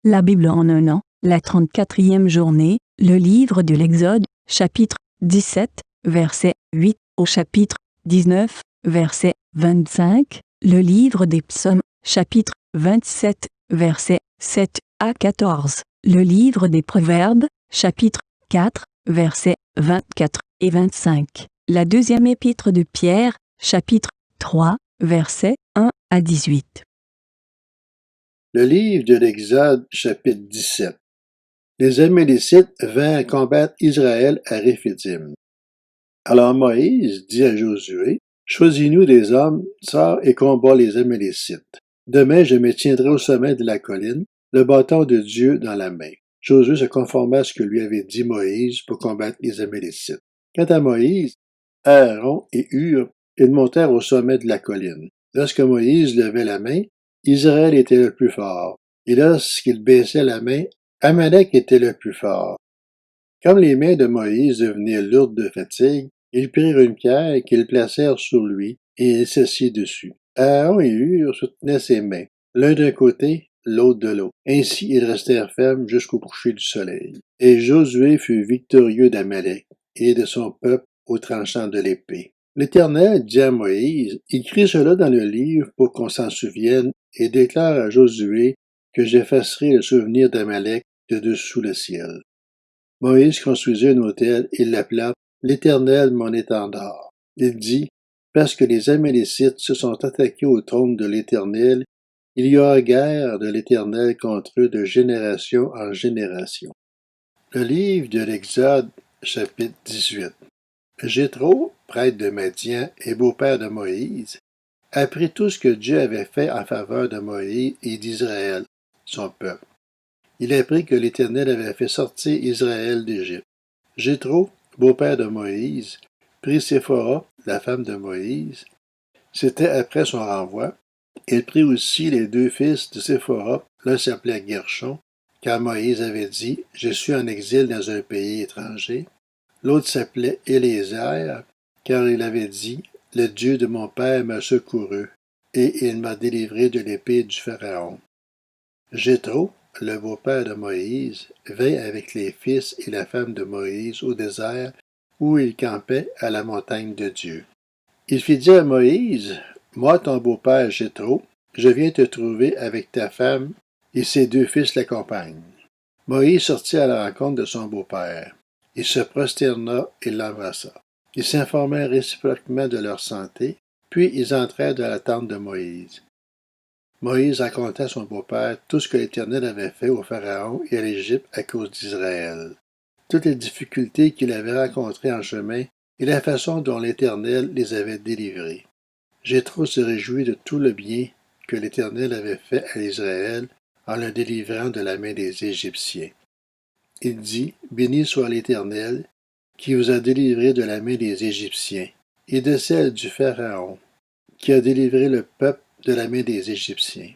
La Bible en un an, la 34e journée, le livre de l'Exode, chapitre 17, verset 8 au chapitre 19, verset 25, le livre des psaumes, chapitre 27, verset 7 à 14, le livre des proverbes, chapitre 4, versets 24 et 25, la deuxième épître de Pierre, chapitre 3, versets 1 à 18. Le livre de l'Exode, chapitre 17. Les Amalécites vinrent combattre Israël à Réphidim. Alors Moïse dit à Josué, « Choisis-nous des hommes, sors et combat les Amalécites. Demain je me tiendrai au sommet de la colline, le bâton de Dieu dans la main. » Josué se conforma à ce que lui avait dit Moïse pour combattre les Amalécites. Quant à Moïse, Aaron et Hur, ils montèrent au sommet de la colline. Lorsque Moïse levait la main, Israël était le plus fort, et lorsqu'il baissait la main, Amalek était le plus fort. Comme les mains de Moïse devenaient lourdes de fatigue, ils prirent une pierre qu'ils placèrent sur lui, et il s'assit dessus. Aaron et Hur soutenaient ses mains, l'un d'un côté, l'autre de l'autre. Ainsi ils restèrent fermes jusqu'au coucher du soleil. Et Josué fut victorieux d'Amalek et de son peuple au tranchant de l'épée. L'Éternel dit à Moïse, « Écris cela dans le livre pour qu'on s'en souvienne, et déclare à Josué que j'effacerai le souvenir d'Amalek de dessous le ciel. » Moïse construisit un autel et l'appela « L'Éternel mon étendard ». Il dit, « Parce que les Amalécites se sont attaqués au trône de l'Éternel, il y aura guerre de l'Éternel contre eux de génération en génération. » Le livre de l'Exode, chapitre 18. Jéthro, prêtre de Madian et beau-père de Moïse, apprit tout ce que Dieu avait fait en faveur de Moïse et d'Israël, son peuple. Il apprit que l'Éternel avait fait sortir Israël d'Égypte. Jéthro, beau-père de Moïse, prit Séphora, la femme de Moïse. C'était après son renvoi. Il prit aussi les deux fils de Séphora, l'un s'appelait Guershon, car Moïse avait dit « Je suis en exil dans un pays étranger ». L'autre s'appelait Éléazar, car il avait dit « Le Dieu de mon père m'a secouru, et il m'a délivré de l'épée du Pharaon. » Jéthro, le beau-père de Moïse, vint avec les fils et la femme de Moïse au désert où il campait à la montagne de Dieu. Il fit dire à Moïse, « Moi, ton beau-père Jéthro, je viens te trouver avec ta femme et ses deux fils l'accompagnent. » Moïse sortit à la rencontre de son beau-père. Il se prosterna et l'embrassa. Ils s'informèrent réciproquement de leur santé, puis ils entrèrent dans la tente de Moïse. Moïse raconta à son beau-père tout ce que l'Éternel avait fait au Pharaon et à l'Égypte à cause d'Israël, toutes les difficultés qu'il avait rencontrées en chemin et la façon dont l'Éternel les avait délivrés. Jéthro se réjouit de tout le bien que l'Éternel avait fait à Israël en le délivrant de la main des Égyptiens. Il dit, « Béni soit l'Éternel, qui vous a délivré de la main des Égyptiens, et de celle du Pharaon, qui a délivré le peuple de la main des Égyptiens.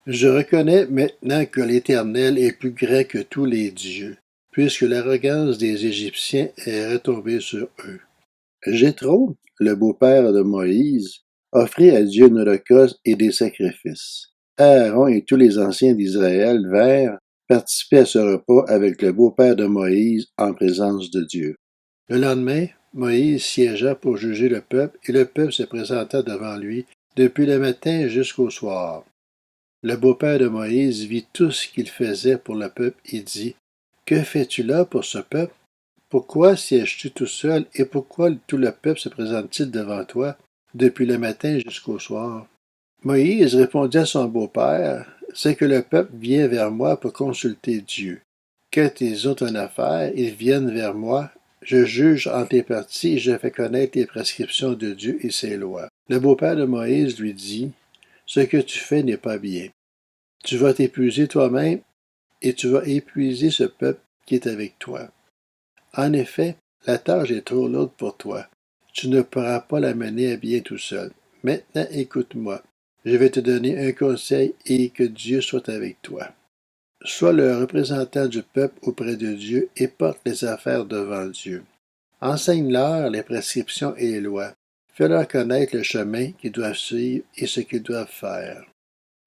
Je reconnais maintenant que l'Éternel est plus grand que tous les dieux, puisque l'arrogance des Égyptiens est retombée sur eux. » Jéthro, le beau-père de Moïse, offrit à Dieu une holocauste et des sacrifices. Aaron et tous les anciens d'Israël vinrent participer à ce repas avec le beau-père de Moïse en présence de Dieu. Le lendemain, Moïse siégea pour juger le peuple, et le peuple se présenta devant lui depuis le matin jusqu'au soir. Le beau-père de Moïse vit tout ce qu'il faisait pour le peuple et dit, « Que fais-tu là pour ce peuple? Pourquoi sièges-tu tout seul et pourquoi tout le peuple se présente-t-il devant toi depuis le matin jusqu'au soir? » Moïse répondit à son beau-père, « C'est que le peuple vient vers moi pour consulter Dieu. Quand ils ont une affaire, ils viennent vers moi. Je juge entre les parties et je fais connaître les prescriptions de Dieu et ses lois. » Le beau-père de Moïse lui dit, « Ce que tu fais n'est pas bien. Tu vas t'épuiser toi-même et tu vas épuiser ce peuple qui est avec toi. En effet, la tâche est trop lourde pour toi. Tu ne pourras pas la mener à bien tout seul. Maintenant, écoute-moi. Je vais te donner un conseil et que Dieu soit avec toi. Sois le représentant du peuple auprès de Dieu et porte les affaires devant Dieu. Enseigne-leur les prescriptions et les lois. Fais-leur connaître le chemin qu'ils doivent suivre et ce qu'ils doivent faire.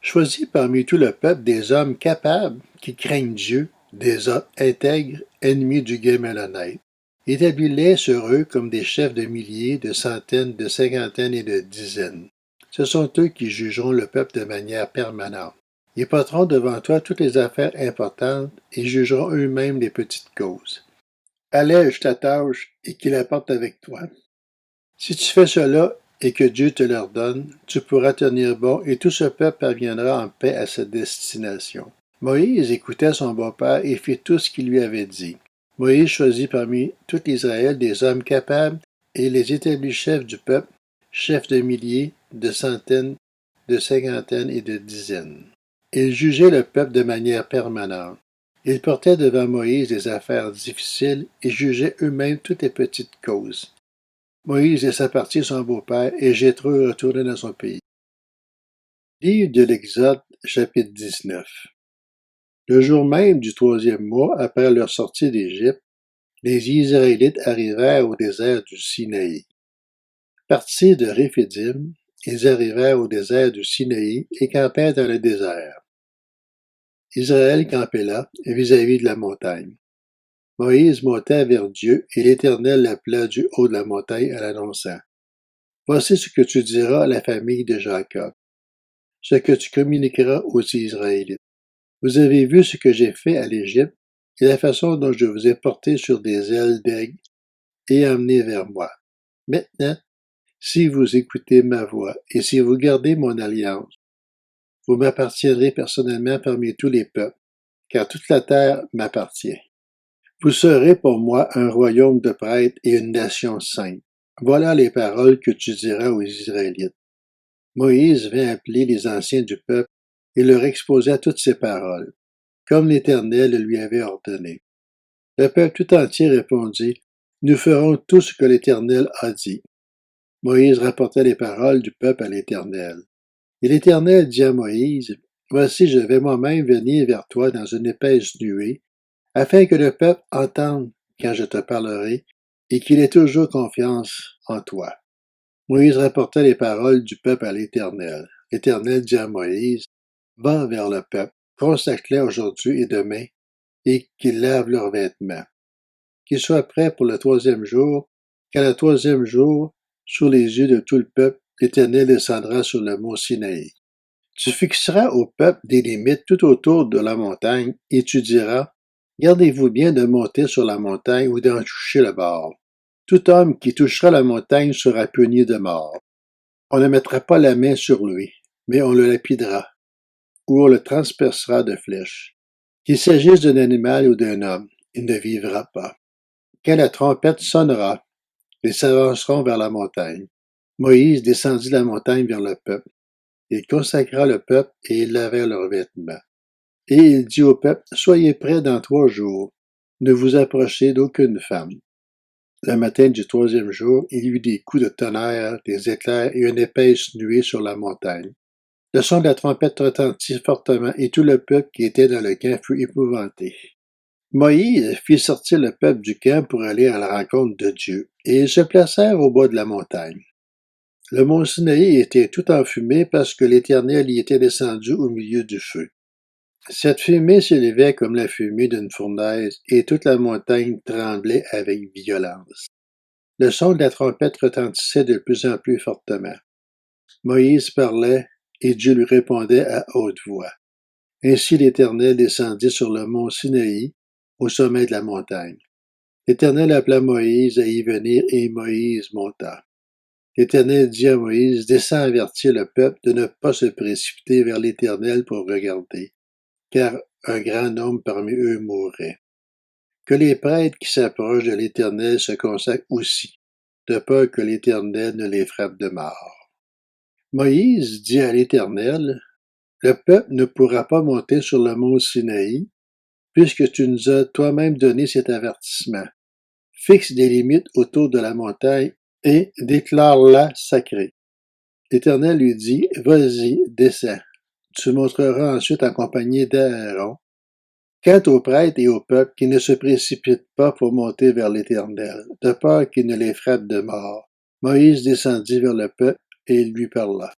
Choisis parmi tout le peuple des hommes capables qui craignent Dieu, des hommes intègres, ennemis du gain malhonnête. Établis-les sur eux comme des chefs de milliers, de centaines, de cinquantaines et de dizaines. Ce sont eux qui jugeront le peuple de manière permanente. Ils porteront devant toi toutes les affaires importantes et jugeront eux-mêmes les petites causes. Allège ta tâche et qu'ils la portent avec toi. Si tu fais cela et que Dieu te l'ordonne, tu pourras tenir bon et tout ce peuple parviendra en paix à sa destination. Moïse écoutait son beau-père et fit tout ce qu'il lui avait dit. Moïse choisit parmi tout Israël des hommes capables et les établit chefs du peuple, chefs de milliers, de centaines, de cinquantaines et de dizaines. Ils jugeaient le peuple de manière permanente. Ils portaient devant Moïse des affaires difficiles et jugeaient eux-mêmes toutes les petites causes. Moïse laissa partir son beau-père et Jéthro retourna dans son pays. Livre de l'Exode, chapitre 19. Le jour même du 3e mois après leur sortie d'Égypte, les Israélites arrivèrent au désert du Sinaï. Partis de Réphidim, ils arrivèrent au désert du Sinaï et campèrent dans le désert. Israël campait là, vis-à-vis de la montagne. Moïse monta vers Dieu et l'Éternel l'appela du haut de la montagne en l'annonçant. Voici ce que tu diras à la famille de Jacob, ce que tu communiqueras aux Israélites. Vous avez vu ce que j'ai fait à l'Égypte et la façon dont je vous ai porté sur des ailes d'aigle et emmené vers moi. Maintenant, si vous écoutez ma voix et si vous gardez mon alliance, vous m'appartiendrez personnellement parmi tous les peuples, car toute la terre m'appartient. Vous serez pour moi un royaume de prêtres et une nation sainte. Voilà les paroles que tu diras aux Israélites. Moïse vint appeler les anciens du peuple et leur exposa toutes ces paroles, comme l'Éternel le lui avait ordonné. Le peuple tout entier répondit, nous ferons tout ce que l'Éternel a dit. Moïse rapporta les paroles du peuple à l'Éternel. Et l'Éternel dit à Moïse, voici, je vais moi-même venir vers toi dans une épaisse nuée, afin que le peuple entende quand je te parlerai et qu'il ait toujours confiance en toi. Moïse rapporta les paroles du peuple à l'Éternel. L'Éternel dit à Moïse, va vers le peuple, consacre-les aujourd'hui et demain, et qu'ils lavent leurs vêtements. Qu'ils soient prêts pour le 3e jour, car le 3e jour, sous les yeux de tout le peuple, l'Éternel descendra sur le mont Sinaï. Tu fixeras au peuple des limites tout autour de la montagne, et tu diras, gardez-vous bien de monter sur la montagne ou d'en toucher le bord. Tout homme qui touchera la montagne sera puni de mort. On ne mettra pas la main sur lui, mais on le lapidera, ou on le transpercera de flèches. Qu'il s'agisse d'un animal ou d'un homme, il ne vivra pas. Quand la trompette sonnera, ils s'avanceront vers la montagne. Moïse descendit la montagne vers le peuple. Il consacra le peuple et ils lavèrent leurs vêtements. Et il dit au peuple, soyez prêts dans 3 jours. Ne vous approchez d'aucune femme. Le matin du 3e jour, il y eut des coups de tonnerre, des éclairs et une épaisse nuée sur la montagne. Le son de la trompette retentit fortement et tout le peuple qui était dans le camp fut épouvanté. Moïse fit sortir le peuple du camp pour aller à la rencontre de Dieu, et ils se placèrent au bas de la montagne. Le mont Sinaï était tout enfumé parce que l'Éternel y était descendu au milieu du feu. Cette fumée s'élevait comme la fumée d'une fournaise, et toute la montagne tremblait avec violence. Le son de la trompette retentissait de plus en plus fortement. Moïse parlait, et Dieu lui répondait à haute voix. Ainsi l'Éternel descendit sur le mont Sinaï, au sommet de la montagne. L'Éternel appela Moïse à y venir, et Moïse monta. L'Éternel dit à Moïse, descends avertir le peuple de ne pas se précipiter vers l'Éternel pour regarder, car un grand nombre parmi eux mourrait. Que les prêtres qui s'approchent de l'Éternel se consacrent aussi, de peur que l'Éternel ne les frappe de mort. Moïse dit à l'Éternel, le peuple ne pourra pas monter sur le mont Sinaï, puisque tu nous as toi-même donné cet avertissement. Fixe des limites autour de la montagne et déclare-la sacrée. L'Éternel lui dit, vas-y, descends. Tu monteras ensuite accompagné d'Aaron. Quant aux prêtres et au peuple, qui ne se précipitent pas pour monter vers l'Éternel, de peur qu'il ne les frappe de mort. Moïse descendit vers le peuple et il lui parla.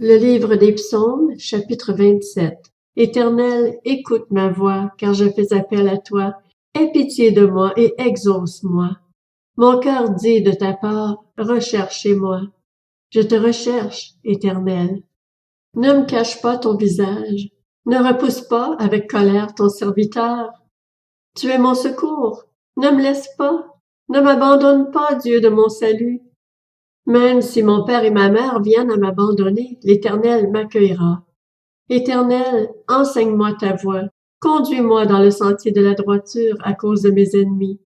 Le livre des Psaumes, chapitre 27. Éternel, écoute ma voix, car je fais appel à toi. Aie pitié de moi et exauce-moi. Mon cœur dit de ta part, recherchez-moi. Je te recherche, Éternel. Ne me cache pas ton visage. Ne repousse pas avec colère ton serviteur. Tu es mon secours. Ne me laisse pas. Ne m'abandonne pas, Dieu de mon salut. Même si mon père et ma mère viennent à m'abandonner, l'Éternel m'accueillera. Éternel, enseigne-moi ta voie. Conduis-moi dans le sentier de la droiture à cause de mes ennemis.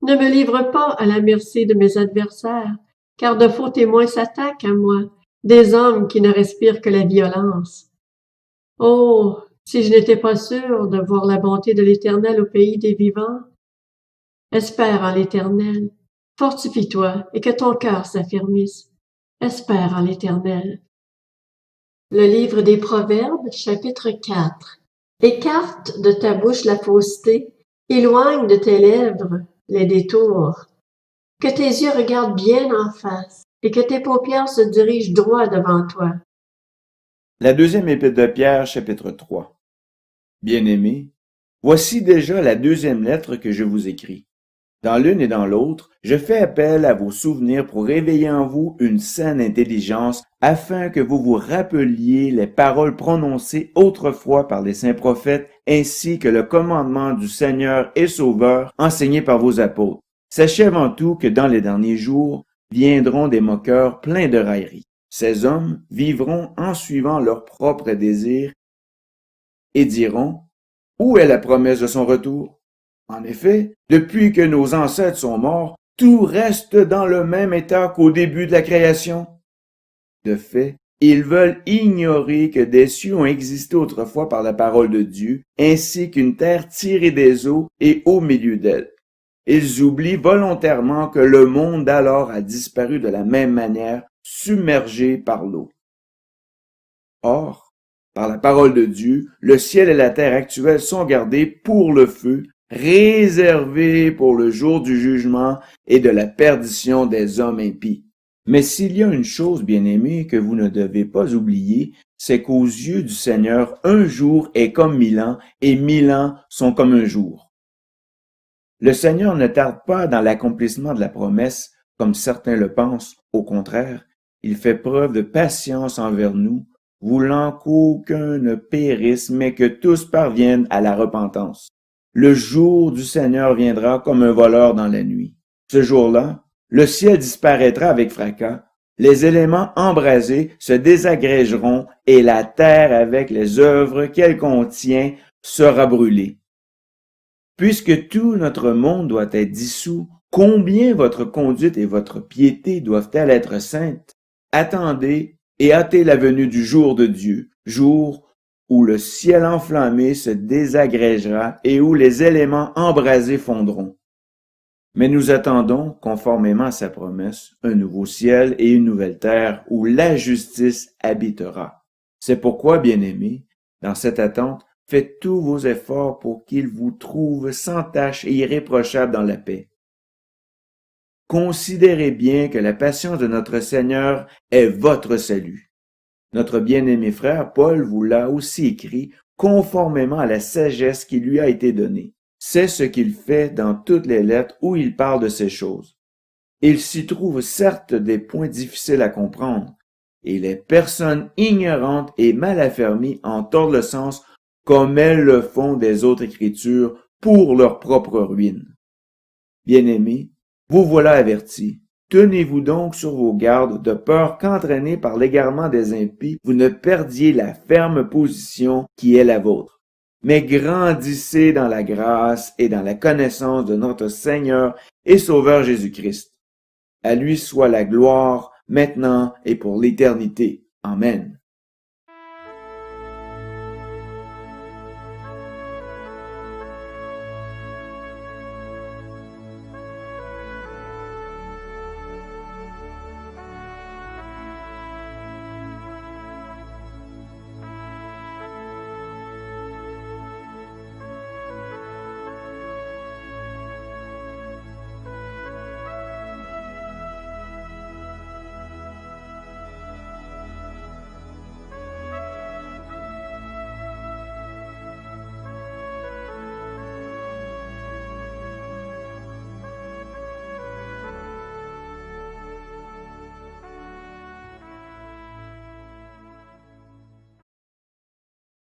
Ne me livre pas à la merci de mes adversaires, car de faux témoins s'attaquent à moi, des hommes qui ne respirent que la violence. Oh, si je n'étais pas sûre de voir la bonté de l'Éternel au pays des vivants. Espère en l'Éternel. Fortifie-toi et que ton cœur s'affermisse. Espère en l'Éternel. Le livre des Proverbes, chapitre 4. Écarte de ta bouche la fausseté, éloigne de tes lèvres les détours. Que tes yeux regardent bien en face et que tes paupières se dirigent droit devant toi. La deuxième épître de Pierre, chapitre 3. Bien-aimés, voici déjà la deuxième lettre que je vous écris. Dans l'une et dans l'autre, je fais appel à vos souvenirs pour réveiller en vous une saine intelligence, afin que vous vous rappeliez les paroles prononcées autrefois par les saints prophètes, ainsi que le commandement du Seigneur et Sauveur enseigné par vos apôtres. Sachez avant tout que dans les derniers jours viendront des moqueurs pleins de railleries. Ces hommes vivront en suivant leurs propres désirs et diront: où est la promesse de son retour? En effet, depuis que nos ancêtres sont morts, tout reste dans le même état qu'au début de la création. De fait, ils veulent ignorer que des cieux ont existé autrefois par la parole de Dieu, ainsi qu'une terre tirée des eaux et au milieu d'elle. Ils oublient volontairement que le monde d'alors a disparu de la même manière, submergé par l'eau. Or, par la parole de Dieu, le ciel et la terre actuels sont gardés pour le feu, réservés pour le jour du jugement et de la perdition des hommes impies. Mais s'il y a une chose, bien-aimée, que vous ne devez pas oublier, c'est qu'aux yeux du Seigneur, un jour est comme 1000 ans, et 1000 ans sont comme un jour. Le Seigneur ne tarde pas dans l'accomplissement de la promesse, comme certains le pensent. Au contraire, il fait preuve de patience envers nous, voulant qu'aucun ne périsse, mais que tous parviennent à la repentance. Le jour du Seigneur viendra comme un voleur dans la nuit. Ce jour-là, le ciel disparaîtra avec fracas, les éléments embrasés se désagrégeront et la terre avec les œuvres qu'elle contient sera brûlée. Puisque tout notre monde doit être dissous, combien votre conduite et votre piété doivent-elles être saintes? Attendez et hâtez la venue du jour de Dieu, jour où le ciel enflammé se désagrégera et où les éléments embrasés fondront. Mais nous attendons, conformément à sa promesse, un nouveau ciel et une nouvelle terre où la justice habitera. C'est pourquoi, bien-aimés, dans cette attente, faites tous vos efforts pour qu'il vous trouve sans tache et irréprochable dans la paix. Considérez bien que la patience de notre Seigneur est votre salut. Notre bien-aimé frère Paul vous l'a aussi écrit conformément à la sagesse qui lui a été donnée. C'est ce qu'il fait dans toutes les lettres où il parle de ces choses. Il s'y trouve certes des points difficiles à comprendre, et les personnes ignorantes et mal affermies en tordent le sens comme elles le font des autres écritures pour leur propre ruine. Bien-aimés, vous voilà avertis. Tenez-vous donc sur vos gardes, de peur qu'entraînés par l'égarement des impies, vous ne perdiez la ferme position qui est la vôtre. Mais grandissez dans la grâce et dans la connaissance de notre Seigneur et Sauveur Jésus-Christ. À lui soit la gloire, maintenant et pour l'éternité. Amen.